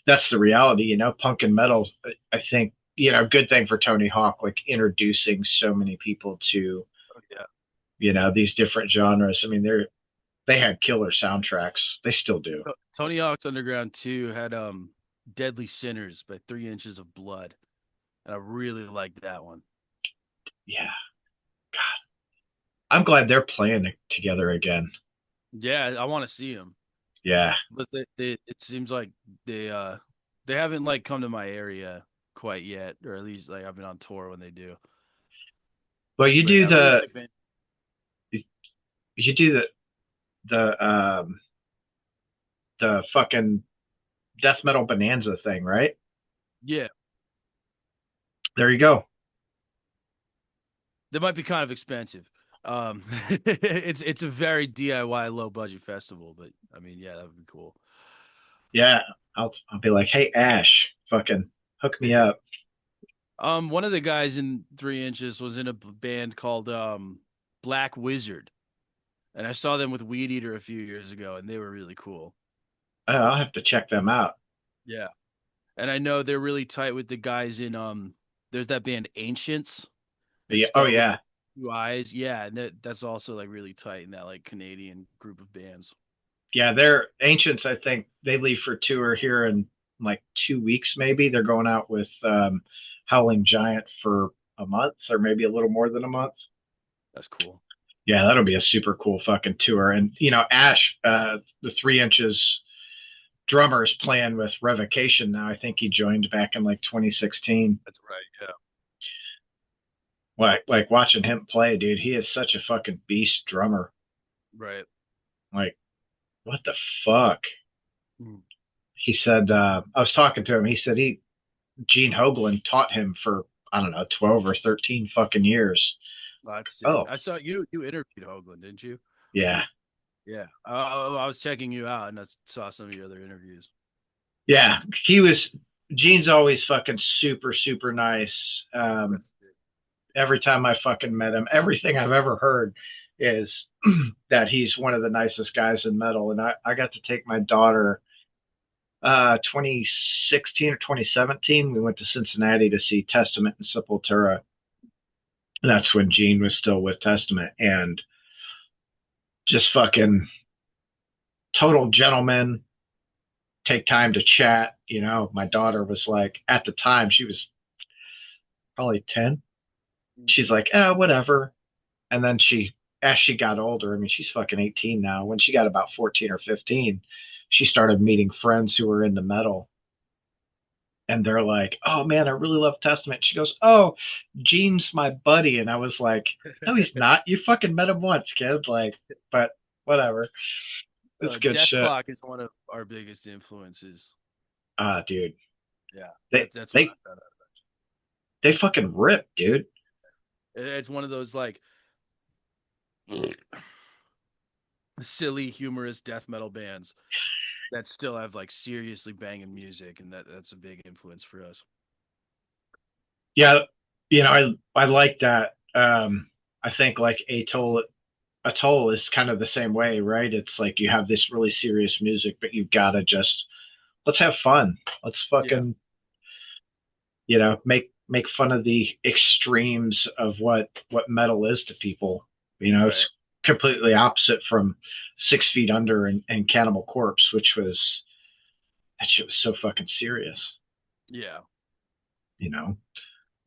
A: that's the reality. Punk and metal. I think good thing for Tony Hawk, like introducing so many people to
B: Oh, yeah.
A: these different genres. I mean, they had killer soundtracks. They still do.
B: Tony Hawk's Underground 2 had Deadly Sinners by 3 Inches of Blood. And I really liked that one.
A: Yeah, I'm glad they're playing together again.
B: Yeah, I want to see them.
A: Yeah.
B: But it seems like they haven't like come to my area quite yet, or at least like I've been on tour when they do.
A: Well,
B: But yeah, racing band.
A: you do the fucking death metal bonanza thing, right?
B: Yeah,
A: There you go.
B: they might be kind of expensive. It's a very DIY low budget festival, but I mean, yeah, that would be cool.
A: Yeah, I'll be like, hey Ash, fucking hook me up.
B: One of the guys in 3 Inches was in a band called Black Wizard, and I saw them with Weed Eater a few years ago, and they were really cool.
A: I'll have to check them out.
B: Yeah, and I know they're really tight with the guys in There's that band Ancients.
A: But
B: It's
A: yeah, oh
B: spelled with
A: yeah,
B: like two eyes. Yeah, and that's also like really tight in that like Canadian group of bands.
A: yeah. They're ancients. I think they leave for tour here in like 2 weeks. Maybe they're going out with Howling Giant for a month or maybe a little more than a month.
B: That's cool.
A: Yeah, that'll be a super cool fucking tour. And Ash, the 3 Inches drummer is playing with Revocation now. I think he joined back in like 2016.
B: That's right. Yeah.
A: Like watching him play, dude, he is such a fucking beast drummer.
B: Right.
A: Like, what the fuck?
B: Mm.
A: He said, I was talking to him. He said Gene Hoglan taught him for, I don't know, 12 or 13 fucking years.
B: Well, that's sick.
A: Oh,
B: I saw you interviewed Hoagland, didn't you?
A: yeah.
B: Yeah. I was checking you out and I saw some of your other interviews.
A: Yeah. Gene's always fucking super, super nice.
B: That's sick.
A: Every time I fucking met him, everything I've ever heard is that he's one of the nicest guys in metal. And I got to take my daughter 2016 or 2017. We went to Cincinnati to see Testament and Sepultura. That's when Gene was still with Testament and just fucking total gentleman, take time to chat. My daughter was like, at the time, she was probably 10. She's like, whatever. And then as she got older, I mean, she's fucking 18 now. When she got about 14 or 15, she started meeting friends who were into metal. And they're like, oh man, I really love Testament. She goes, oh, Gene's my buddy. And I was like, no, he's not. You fucking met him once, kid. Like, but whatever. It's good
B: Death
A: shit.
B: Clock is one of our biggest influences.
A: Dude,
B: Yeah.
A: they
B: That's what I
A: they
B: found out.
A: they fucking rip, dude.
B: It's one of those like silly, humorous death metal bands that still have like seriously banging music, and that's a big influence for us.
A: Yeah, I like that. I think like Atoll is kind of the same way, right? It's like you have this really serious music, but you've got to just let's have fun. Let's
B: Yeah,
A: fucking make fun of the extremes of what metal is to people.
B: right.
A: It's completely opposite from 6 Feet Under and Cannibal Corpse, which was that shit was so fucking serious.
B: Yeah,
A: You know,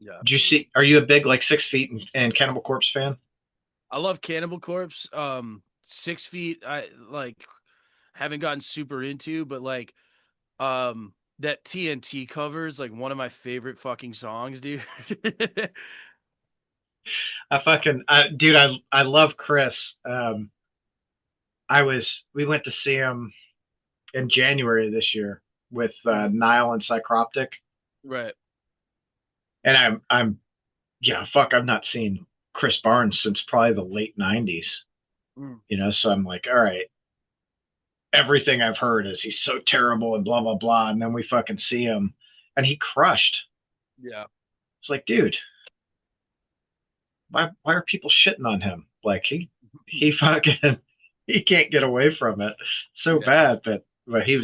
B: yeah,
A: did you
B: absolutely.
A: see? Are you a big like 6 Feet and Cannibal Corpse fan?
B: I love Cannibal Corpse. 6 Feet, I like haven't gotten super into, but like that TNT cover is like one of my favorite fucking songs, dude.
A: Dude, I love Chris. We went to see him in January this year with
B: Mhm.
A: Nile and Psychroptic,
B: Right.
A: and I've not seen Chris Barnes since probably the late '90s.
B: Mm.
A: So I'm like, all right, everything I've heard is he's so terrible and blah blah blah, and then we fucking see him, and he crushed.
B: Yeah.
A: It's like, dude, why are people shitting on him? Like he fucking he can't get away from it so
B: Yeah.
A: bad, but he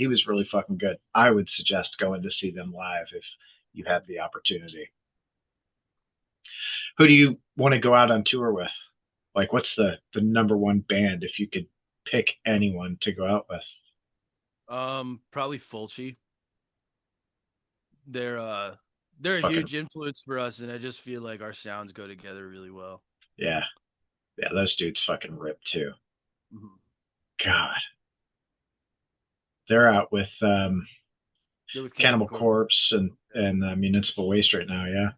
A: was really fucking good. I would suggest going to see them live if you have the opportunity. Who do you want to go out on tour with? Like, what's the number one band if you could pick anyone to go out with?
B: Probably Fulci. They're uh they're a
A: Fucking
B: huge influence for us, and I just feel like our sounds go together really well.
A: yeah, yeah. Those dudes fucking rip too.
B: Mhm.
A: God, they're out with
B: They're with Cannibal
A: Cannibal
B: Corpse.
A: Corpse and Municipal Waste right now. Yeah,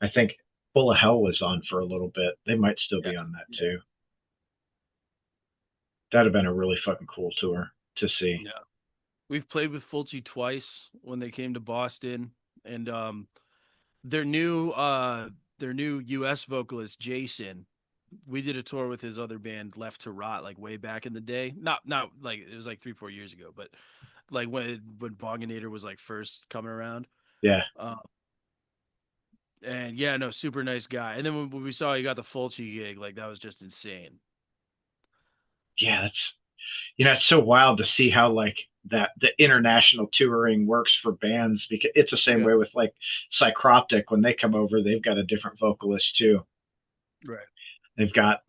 A: I think Full of Hell was on for a little bit. They might still
B: Yeah.
A: be on that
B: Yeah.
A: too. That'd have been a really fucking cool tour to see.
B: Yeah. We've played with Fulci twice when they came to Boston, and their new US vocalist Jason, we did a tour with his other band Left to Rot like way back in the day. Not like it was like 3 4 years ago, but like when Bonginator was like first coming around.
A: Yeah,
B: Um, and yeah, no, super nice guy. And then when we saw he got the Fulci gig, like that was just insane.
A: yeah. It's so wild to see how like that the international touring works for bands because it's the same
B: Yeah,
A: way with like Psychroptic when they come over, they've got a different vocalist too.
B: right.
A: They've got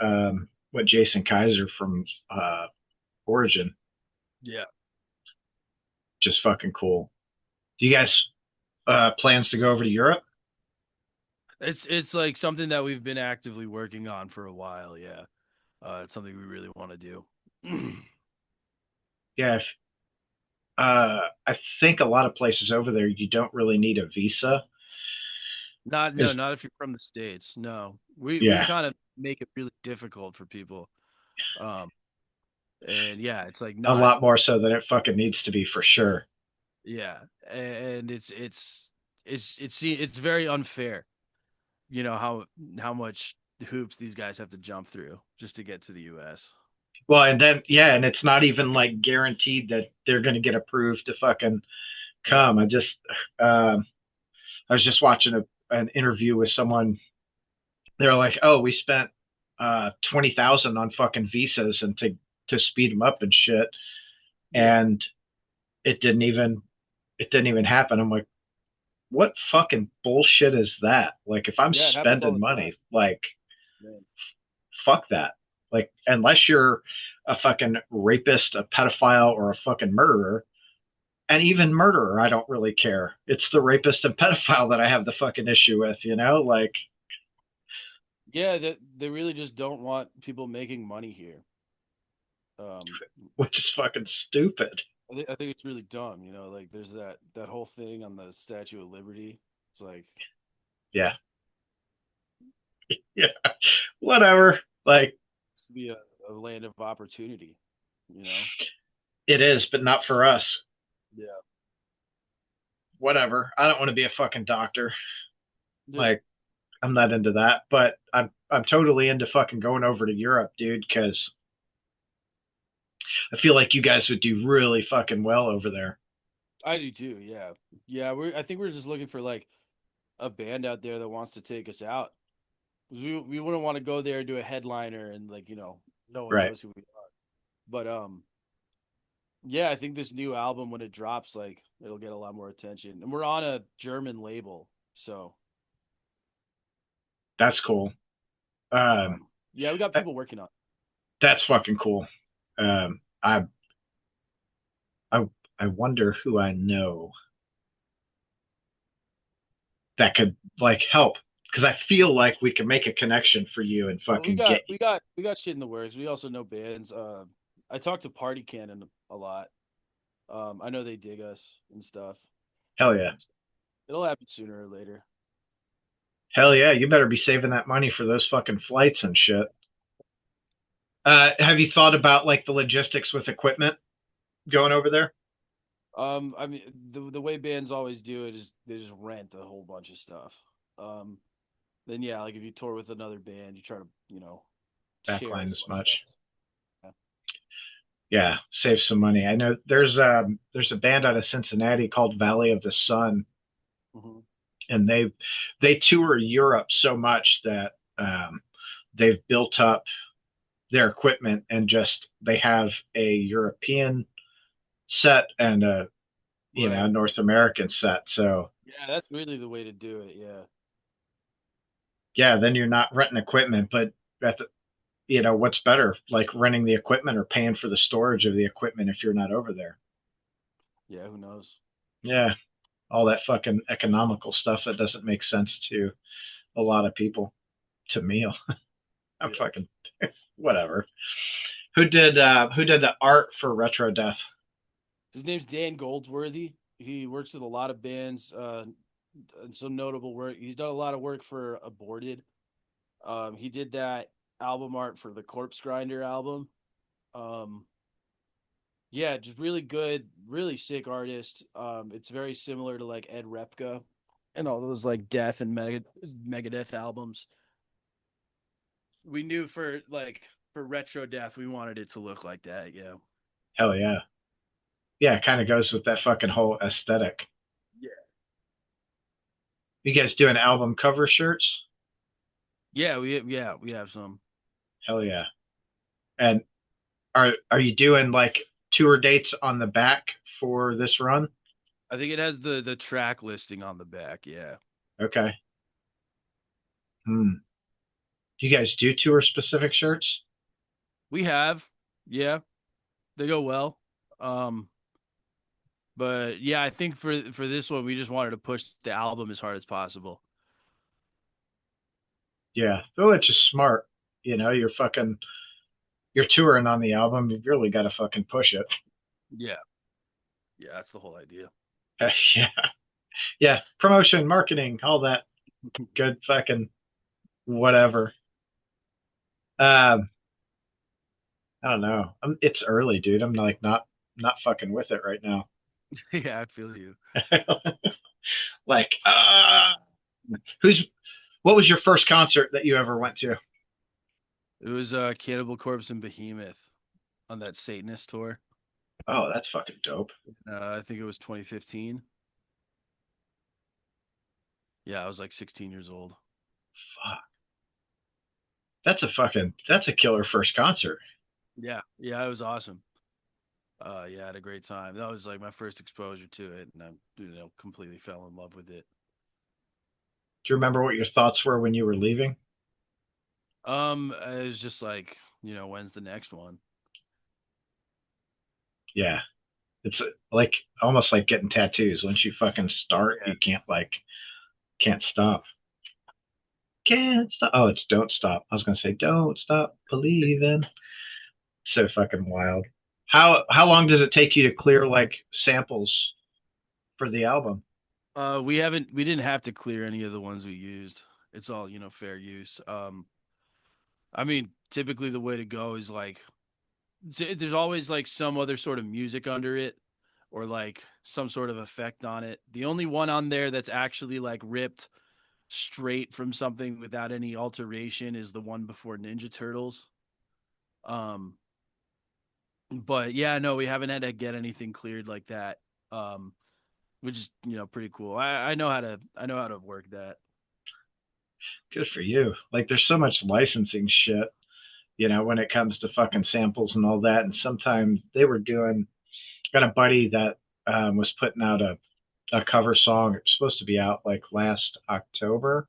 A: what Jason Kaiser from Origin,
B: Yeah,
A: just fucking cool. Do you guys plans to go over to Europe?
B: it's like something that we've been actively working on for a while. Yeah, it's something we really want to do.
A: Yeah, I think a lot of places over there you don't really need a visa.
B: Not no,
A: Is
B: not if you're from the States. No. We
A: Yeah,
B: kind of make it really difficult for people. Um and yeah, it's like
A: a
B: not
A: lot more so than it fucking needs to be for sure.
B: yeah. And it's very unfair, how much hoops these guys have to jump through just to get to the US.
A: Well, and then yeah, and it's not even like guaranteed that they're going to get approved to fucking
B: Yeah.
A: come. Um, I was just watching an interview with someone. They're like, "Oh, we spent 20,000 on fucking visas and to speed them up and shit,
B: Yeah.
A: and it didn't even it didn't even happen." I'm like, "What fucking bullshit is that? Like, if I'm
B: Yeah, it happens all
A: spending
B: the time.
A: money, like,
B: Man.
A: fuck that. Like, unless you're a fucking rapist, a pedophile, or a fucking murderer." And even murderer, I don't really care. It's the rapist and pedophile that I have the fucking issue with. Like,
B: Yeah, that they really just don't want people making money here. Um
A: which is fucking stupid.
B: I think it's really dumb, like there's that whole thing on the Statue of Liberty. It's like
A: Yeah, yeah, whatever. Like,
B: to be a land of opportunity, you know?
A: it is, but not for us.
B: Yeah.
A: Whatever. I don't want to be a fucking doctor.
B: Yeah.
A: Like, I'm not into that. But I'm totally into fucking going over to Europe, dude, because I feel like you guys would do really fucking well over there.
B: I do too. Yeah, yeah. I think we're just looking for like a band out there that wants to take us out. 'Cause we wouldn't want to go there and do a headliner and like no one
A: Right.
B: knows who we are. But yeah, I think this new album when it drops, like it'll get a lot more attention. And we're on a German label, so
A: That's cool. Um,
B: yeah, we got
A: that,
B: people working on it.
A: that's fucking cool. Um, I, I, I wonder who I know that could like help because I feel like we can make a connection for you and
B: Well, we
A: fucking
B: got
A: get you.
B: we got we got shit in the works. We also know bands. I talked to Party Cannon a lot. I know they dig us and stuff.
A: Hell yeah.
B: It'll happen sooner or later.
A: Hell yeah. You better be saving that money for those fucking flights and shit. Have you thought about like the logistics with equipment going over there?
B: I mean, the way bands always do it is they just rent a whole bunch of stuff. Um, then yeah, like if you tour with another band, you try to share
A: Backline
B: as
A: as
B: much stuff.
A: much. Yeah, save some money. I know there's a band out of Cincinnati called Valley of the Sun,
B: Hmm.
A: and they tour Europe so much that they've built up their equipment and just they have a European set and a
B: Right.
A: North American set. So
B: Yeah, that's really the way to do it. Yeah.
A: yeah, then you're not renting equipment, but at the what's better, like renting the equipment or paying for the storage of the equipment if you're not over there?
B: Yeah. Who knows?
A: Yeah, all that fucking economical stuff that doesn't make sense to a lot of people. To me, I'm
B: Yeah.
A: fucking whatever. Who did the art for Retro Death?
B: His name's Dan Goldsworthy. He works with a lot of bands, and some notable work. He's done a lot of work for Aborted. He did that album art for the Corpse Grinder album. Um, yeah, just really good, really sick artist. It's very similar to like Ed Repka and all those like Death and Megadeth albums. We knew for Retro Death, we wanted it to look like that. Yeah.
A: Hell yeah, yeah. It kind of goes with that fucking whole aesthetic.
B: Yeah.
A: You guys doing album cover shirts?
B: Yeah, we have some.
A: Hell yeah. And are you doing like tour dates on the back for this run?
B: I think it has the track listing on the back. Yeah.
A: Okay. Hmm. Do you guys do tour specific shirts?
B: We have. Yeah, they go well. Um, but yeah, I think for this one, we just wanted to push the album as hard as possible.
A: Yeah. Though it's just smart. You're touring on the album. You've really got to fucking push it.
B: Yeah, yeah, that's the whole idea.
A: Yeah. Yeah. Promotion, marketing, all that good fucking whatever. Um, I don't know. It's early, dude. I'm like not fucking with it right now.
B: Yeah, I feel you.
A: Like, who's what was your first concert that you ever went to?
B: It was Cannibal Corpse and Behemoth on that Satanist tour.
A: Oh, that's fucking dope.
B: I think it was 2015. Yeah, I was like 16 years old.
A: Fuck. That's a killer first concert.
B: Yeah, yeah, it was awesome. Yeah, I had a great time. That was like my first exposure to it, and I, completely fell in love with it.
A: Do you remember what your thoughts were when you were leaving?
B: It was just like, when's the next one?
A: Yeah. It's like almost like getting tattoos. Once you fucking start,
B: Yeah.
A: you can't stop. Can't stop. Oh, it's don't stop. I was gonna say don't stop believing. So fucking wild. How long does it take you to clear like samples for the album?
B: We didn't have to clear any of the ones we used. It's all, fair use. I mean, typically the way to go is like there's always like some other sort of music under it or like some sort of effect on it. The only one on there that's actually like ripped straight from something without any alteration is the one before Ninja Turtles. Um, but yeah, no, we haven't had to get anything cleared like that. Um, which is pretty cool. I know how to work that.
A: Good for you. Like, there's so much licensing shit, when it comes to fucking samples and all that. And sometimes they were doing, got a buddy that was putting out a cover song. It was supposed to be out like last October,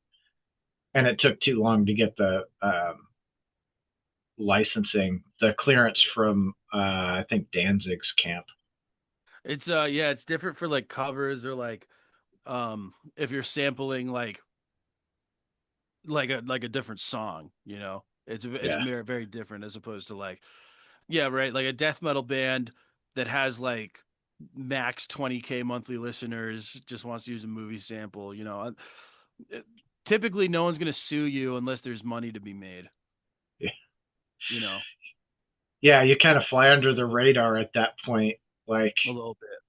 A: and it took too long to get the licensing, the clearance from, I think, Danzig's camp.
B: It's yeah, it's different for like covers or like if you're sampling like a different song, it's
A: Yeah.
B: very very different as opposed to like yeah, right, like a death metal band that has like max 20K monthly listeners just wants to use a movie sample, uh, typically no one's going to sue you unless there's money to be made,
A: Yeah.
B: you know,
A: Yeah, you kind of fly under the radar at that point. Like,
B: a little bit.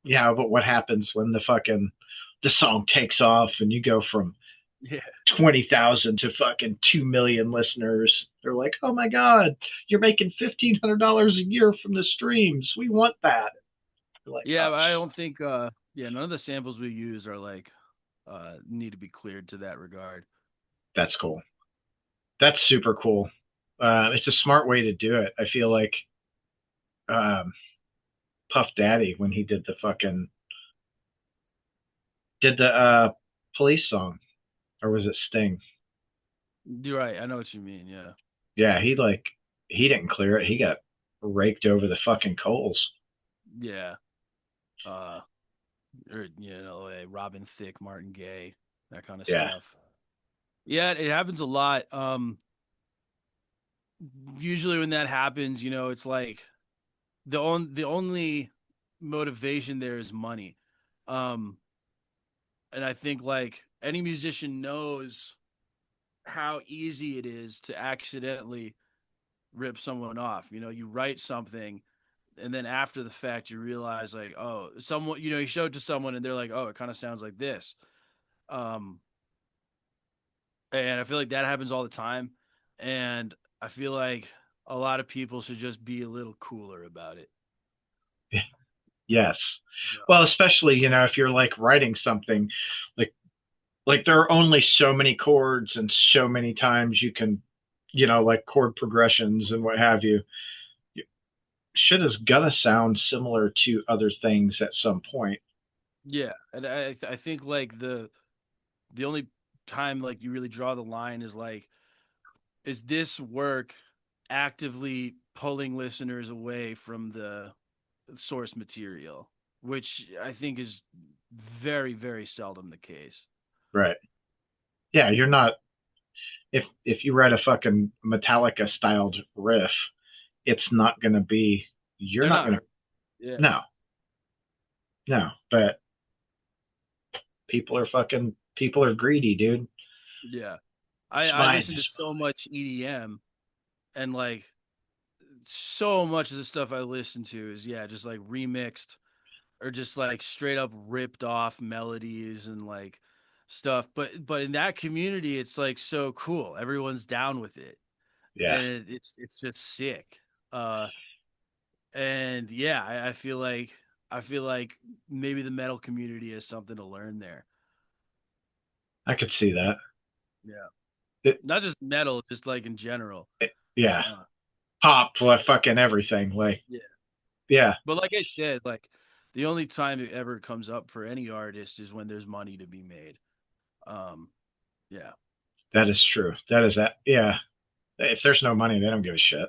A: yeah, but what happens when the song takes off and you go from
B: Yeah.
A: 20,000 to fucking 2 million listeners? They're like, "Oh my god, you're making $1,500 a year from the streams. We want that." You're like,
B: Yeah,
A: "Oh,
B: but I don't think yeah, none of the samples we use are like need to be cleared to that regard.
A: that's cool. That's super cool. It's a smart way to do it. I feel like um, Puff Daddy, when he did the police song, or was it Sting?
B: You're right. I know what you mean. Yeah.
A: Yeah, he didn't clear it. He got raked over the fucking coals.
B: Yeah. Uh or Robin Thicke, Martin Gaye, that kind of
A: Yeah,
B: stuff. Yeah, it happens a lot. Usually when that happens, it's like the only motivation there is money. Um and I think like any musician knows how easy it is to accidentally rip someone off. You write something and then after the fact you realize like, oh, someone, you show it to someone and they're like, oh, it kind of sounds like this. Um and I feel like that happens all the time. And I feel like a lot of people should just be a little cooler about it.
A: yes.
B: Yeah.
A: Well, especially if you're like writing something, like there are only so many chords and so many times you can, like chord progressions and what have you. Shit is gonna sound similar to other things at some point.
B: Yeah, and I think like the only time like you really draw the line is like, is this work actively pulling listeners away from the source material, which I think is very very seldom the case.
A: Right. Yeah, you're not, if you write a fucking Metallica styled riff, it's not gonna be, you're
B: They're
A: not
B: not
A: gonna,
B: hurt. Yeah,
A: no, no. But people are greedy, dude.
B: yeah.
A: It's
B: I
A: mine.
B: listen to so much EDM, and like so much of the stuff I listen to is yeah, just like remixed or just like straight up ripped off melodies and like stuff. But in that community, it's like so cool. Everyone's down with it,
A: Yeah,
B: and it's just sick. Uh, and yeah, I feel like maybe the metal community has something to learn there.
A: I could see that.
B: Yeah,
A: It,
B: not just metal, just like in general.
A: yeah,
B: Uh,
A: pop, like fucking everything. Like,
B: yeah.
A: yeah,
B: But like I said, like the only time it ever comes up for any artist is when there's money to be made. Um, yeah,
A: that is true. That is that. Yeah, if there's no money, they don't give a shit.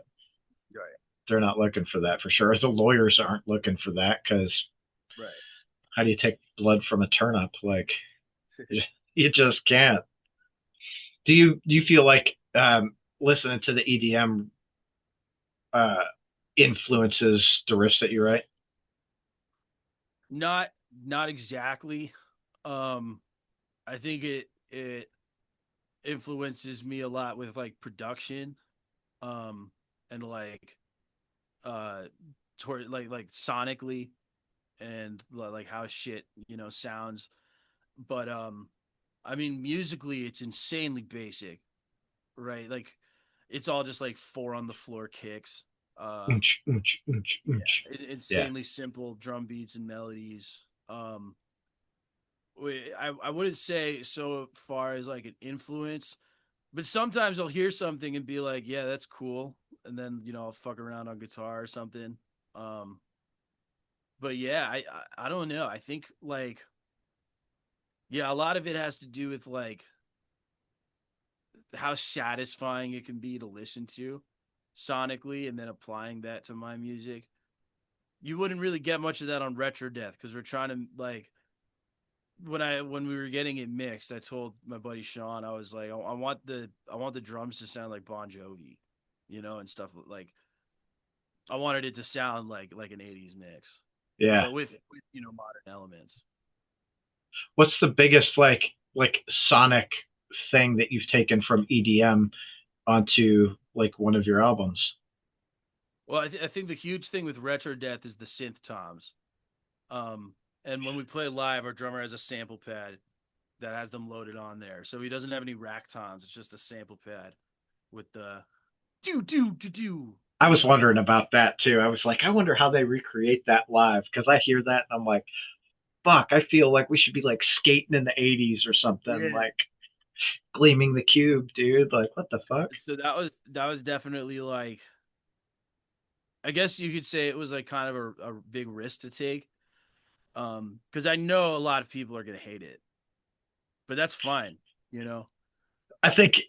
B: right,
A: They're not looking for that for sure. The lawyers aren't looking for that because
B: right.
A: how do you take blood from a turnip? Like, you just can't. Do you feel like listening to the EDM uh, influences the riffs that you write?
B: Not not exactly. Um, I think it influences me a lot with like production, um, and like uh, toward like sonically and like how shit sounds. But I mean, musically, it's insanely basic, right? Like, it's all just like four on the floor kicks.
A: Oonch, oonch, oonch,
B: Yeah,
A: oonch. Yeah.
B: insanely simple drum beats and melodies. I wouldn't say so far as like an influence, but sometimes I'll hear something and be like, yeah, that's cool, and then I'll fuck around on guitar or something. Um, but yeah, I don't know. I think like yeah, a lot of it has to do with like how satisfying it can be to listen to sonically, and then applying that to my music. You wouldn't really get much of that on Retro Death because we're trying to like when we were getting it mixed, I told my buddy Sean, I was like, I want the drums to sound like Bon Jovi, and stuff like I wanted it to sound like an '80s mix,
A: Yeah.
B: but with modern elements.
A: What's the biggest like sonic thing that you've taken from EDM onto like one of your albums?
B: Well, I think the huge thing with Retro Death is the synth toms. Um, and when we play live, our drummer has a sample pad that has them loaded on there, so he doesn't have any rack toms. It's just a sample pad with the do do do do.
A: I was wondering about that too. I was like, I wonder how they recreate that live because I hear that and I'm like, fuck, I feel like we should be like skating in the 80s or something,
B: Yeah.
A: like gleaming the cube, dude. Like, what the fuck?
B: So that was definitely like, I guess you could say it was like kind of a big risk to take. Because I know a lot of people are gonna hate it, but that's fine, you know.
A: I think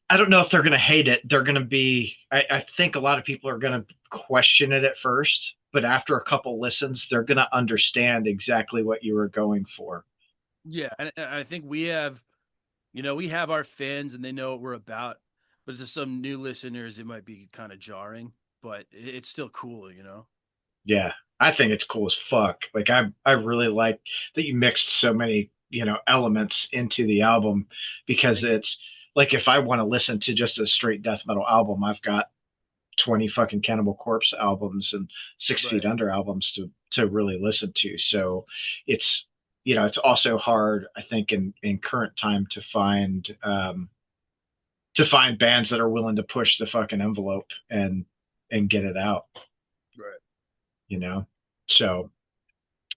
A: I don't know if they're going to hate it. They're going to be. I think a lot of people are going to question it at first, but after a couple listens, they're going to understand exactly what you were going for.
B: Yeah, and I think we have our fans and they know what we're about, but to some new listeners, it might be kind of jarring, but it's still cool.
A: Yeah, I think it's cool as fuck. Like I really like that you mixed so many elements into the album because
B: Thank you.
A: it's like if I want to listen to just a straight death metal album, I've got 20 fucking Cannibal Corpse albums and 6 Feet
B: Right,
A: Under albums to really listen to. So it's it's also hard, I think, in current time to find bands that are willing to push the fucking envelope and get it out,
B: right.
A: you know. So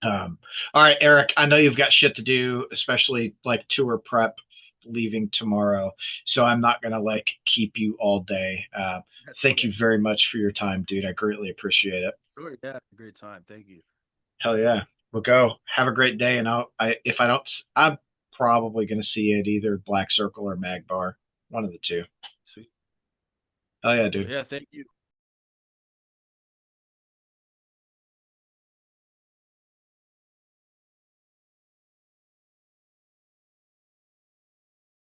A: all right, Eric, I know you've got shit to do, especially like tour prep leaving tomorrow. So I'm not going to like keep you all day.
B: That's
A: Thank
B: okay.
A: you very much for your time, dude. I greatly appreciate it.
B: Sure, yeah, great time. Thank you.
A: Hell yeah. We'll go. Have a great day. And if I don't, I'm probably going to see it either Black Circle or MagBar, one of the two.
B: Sweet.
A: Hell yeah,
B: Well,
A: dude.
B: yeah, thank you.